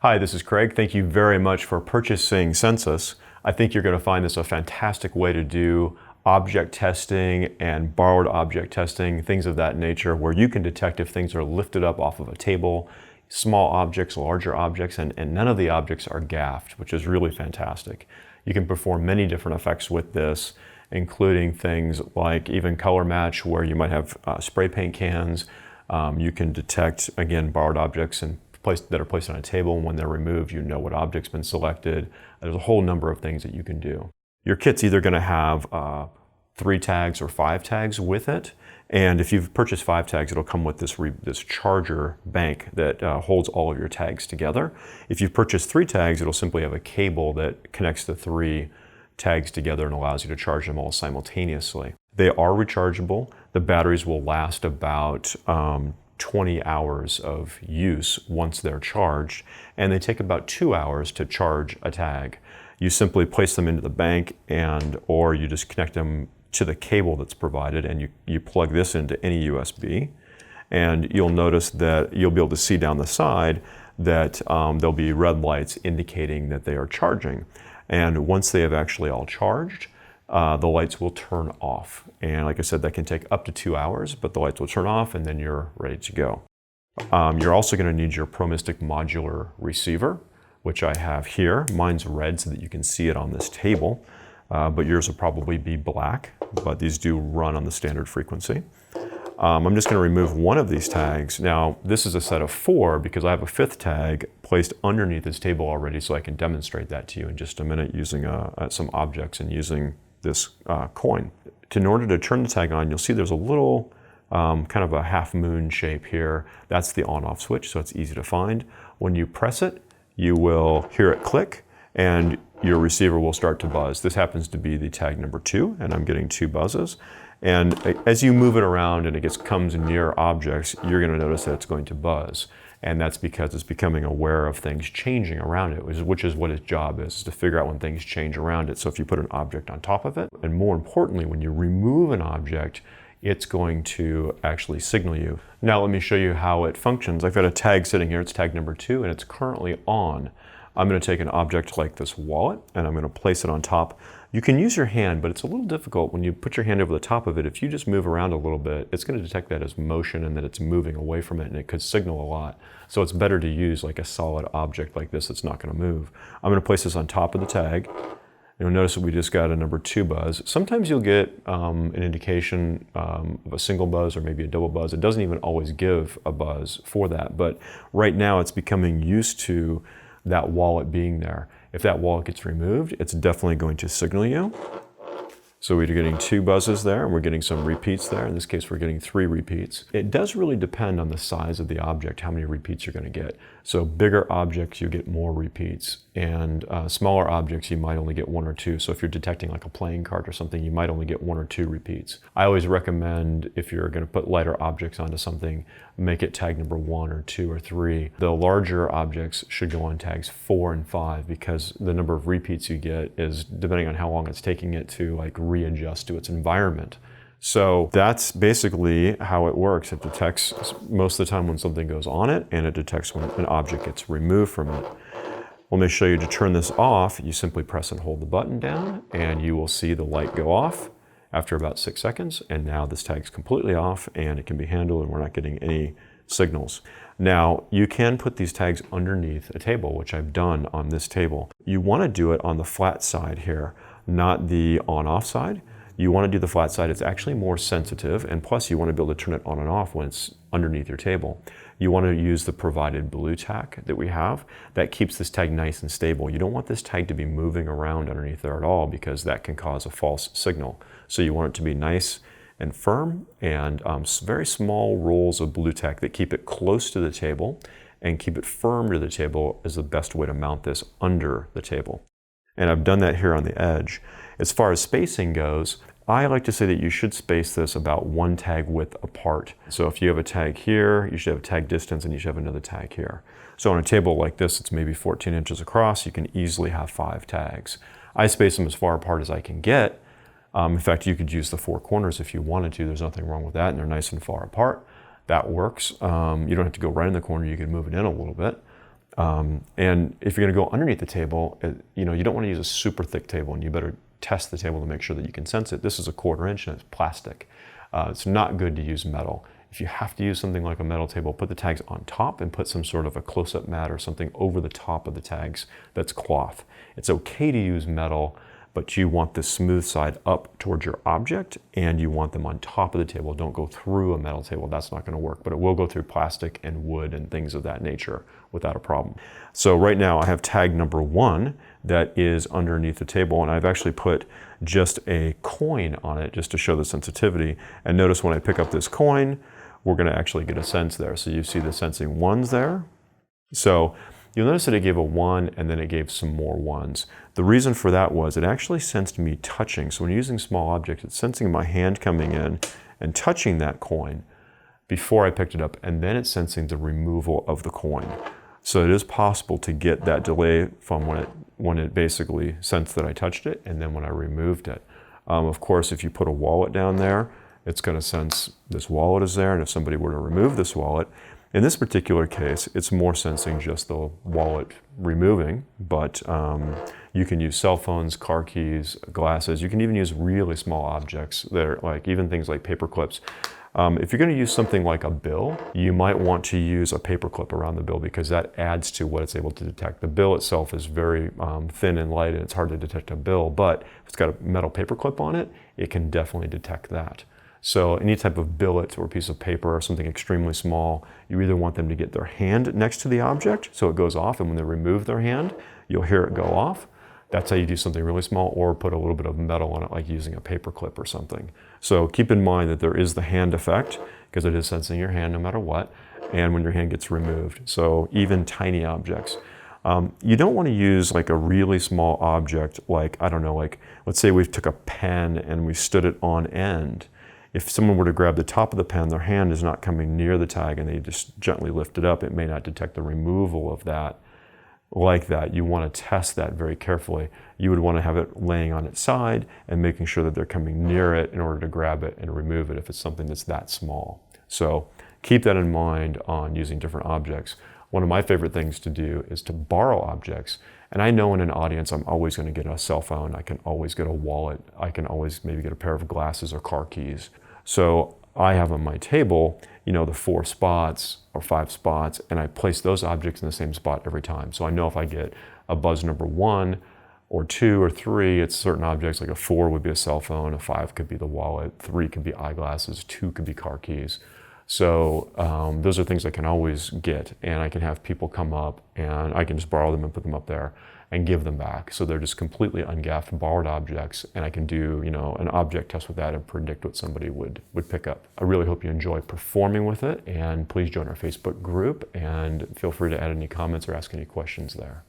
Hi, this is Craig. Thank you very much for purchasing Sensys. I think you're going to find this a fantastic way to do object testing and borrowed object testing, things of that nature, where you can detect if things are lifted up off of a table, small objects, larger objects, and none of the objects are gaffed, which is really fantastic. You can perform many different effects with this, including things like even color match, where you might have spray paint cans. You can detect, again, borrowed objects and that are placed on a table, and when they're removed, you know what object's been selected. There's a whole number of things that you can do. Your kit's either going to have 3 tags or 5 tags with it, and if you've purchased 5 tags, it'll come with this charger bank that holds all of your tags together. If you've purchased 3 tags, it'll simply have a cable that connects the 3 tags together and allows you to charge them all simultaneously. They are rechargeable. The batteries will last about 20 hours of use once they're charged, and they take about 2 hours to charge a tag. You simply place them into the bank or you just connect them to the cable that's provided, and you plug this into any USB, and you'll notice that you'll be able to see down the side that there'll be red lights indicating that they are charging. And once they have actually all charged, the lights will turn off. And like I said, that can take up to 2 hours, but the lights will turn off and then you're ready to go. You're also going to need your ProMystic modular receiver, which I have here. Mine's red so that you can see it on this table, but yours will probably be black, but these do run on the standard frequency. I'm just going to remove one of these tags. Now, this is a set of 4 because I have a 5th tag placed underneath this table already, so I can demonstrate that to you in just a minute using some objects and using this coin. In order to turn the tag on, you'll see there's a little kind of a half moon shape here. That's the on-off switch, so it's easy to find. When you press it, you will hear it click and your receiver will start to buzz. This happens to be the tag number 2, and I'm getting 2 buzzes. And as you move it around and it comes near objects, you're going to notice that it's going to buzz. And that's because it's becoming aware of things changing around it, which is what its job is to figure out when things change around it. So if you put an object on top of it, and more importantly, when you remove an object, it's going to actually signal you. Now let me show you how it functions. I've got a tag sitting here, it's tag number 2, and it's currently on. I'm going to take an object like this wallet, and I'm going to place it on top. You can use your hand, but it's a little difficult when you put your hand over the top of it. If you just move around a little bit, it's going to detect that as motion and that it's moving away from it, and it could signal a lot. So it's better to use like a solid object like this that's not going to move. I'm going to place this on top of the tag. You'll notice that we just got a number 2 buzz. Sometimes you'll get an indication of a single buzz or maybe a double buzz. It doesn't even always give a buzz for that, but right now it's becoming used to that wallet being there. If that wallet gets removed, it's definitely going to signal you. So we're getting 2 buzzes there, and we're getting some repeats there. In this case, we're getting 3 repeats. It does really depend on the size of the object, how many repeats you're going to get. So bigger objects, you get more repeats, and smaller objects, you might only get 1 or 2. So if you're detecting like a playing card or something, you might only get 1 or 2 repeats. I always recommend, if you're going to put lighter objects onto something, make it tag number 1 or 2 or 3. The larger objects should go on tags 4 and 5 because the number of repeats you get is depending on how long it's taking it to like readjust to its environment. So that's basically how it works. It detects most of the time when something goes on it, and it detects when an object gets removed from it. Let me show you to turn this off. You simply press and hold the button down, and you will see the light go off after about 6 seconds. And now this tag's completely off, and it can be handled, and we're not getting any signals. Now, you can put these tags underneath a table, which I've done on this table. You want to do it on the flat side here, not the on-off side. You want to do the flat side. It's actually more sensitive, and plus you want to be able to turn it on and off when it's underneath your table. You want to use the provided blue tack that we have. That keeps this tag nice and stable. You don't want this tag to be moving around underneath there at all because that can cause a false signal. So you want it to be nice and firm, and very small rolls of blue tack that keep it close to the table and keep it firm to the table is the best way to mount this under the table. And I've done that here on the edge. As far as spacing goes, I like to say that you should space this about 1 tag width apart. So if you have a tag here, you should have a tag distance, and you should have another tag here. So on a table like this, it's maybe 14 inches across, you can easily have 5 tags. I space them as far apart as I can get. In fact, you could use the 4 corners if you wanted to. There's nothing wrong with that, and they're nice and far apart. That works. You don't have to go right in the corner, you can move it in a little bit. And if you're going to go underneath the table, you don't want to use a super thick table, and you better test the table to make sure that you can sense it. This is a 1/4 inch and it's plastic. It's not good to use metal. If you have to use something like a metal table, put the tags on top and put some sort of a close-up mat or something over the top of the tags that's cloth. It's okay to use metal, but you want the smooth side up towards your object, and you want them on top of the table. Don't go through a metal table. That's not going to work, but it will go through plastic and wood and things of that nature without a problem. So right now I have tag number 1 that is underneath the table, and I've actually put just a coin on it just to show the sensitivity. And notice when I pick up this coin, we're going to actually get a sense there. So you see the sensing 1s there. So you'll notice that it gave a 1 and then it gave some more 1s. The reason for that was it actually sensed me touching. So when using small objects, it's sensing my hand coming in and touching that coin before I picked it up, and then it's sensing the removal of the coin. So it is possible to get that delay from when it basically sensed that I touched it and then when I removed it. Of course, if you put a wallet down there, it's going to sense this wallet is there, and if somebody were to remove this wallet, in this particular case, it's more sensing just the wallet removing, but you can use cell phones, car keys, glasses. You can even use really small objects that are like even things like paper clips. If you're going to use something like a bill, you might want to use a paper clip around the bill because that adds to what it's able to detect. The bill itself is very thin and light, and it's hard to detect a bill, but if it's got a metal paper clip on it, it can definitely detect that. So any type of billet or piece of paper or something extremely small, you either want them to get their hand next to the object so it goes off, and when they remove their hand, you'll hear it go off. That's how you do something really small, or put a little bit of metal on it like using a paper clip or something. So keep in mind that there is the hand effect because it is sensing your hand no matter what, and when your hand gets removed. So even tiny objects. You don't want to use like a really small object like, I don't know, like let's say we took a pen and we stood it on end. If someone were to grab the top of the pen, their hand is not coming near the tag and they just gently lift it up, it may not detect the removal of that like that. You want to test that very carefully. You would want to have it laying on its side and making sure that they're coming near it in order to grab it and remove it if it's something that's that small. So keep that in mind on using different objects. One of my favorite things to do is to borrow objects. And I know in an audience, I'm always going to get a cell phone. I can always get a wallet. I can always maybe get a pair of glasses or car keys. So I have on my table, the 4 spots or 5 spots, and I place those objects in the same spot every time. So I know if I get a buzz number 1 or 2 or 3, it's certain objects, like a 4 would be a cell phone, a 5 could be the wallet, 3 could be eyeglasses, 2 could be car keys. So those are things I can always get, and I can have people come up and I can just borrow them and put them up there and give them back. So they're just completely ungaffed, borrowed objects, and I can do an object test with that and predict what somebody would pick up. I really hope you enjoy performing with it, and please join our Facebook group and feel free to add any comments or ask any questions there.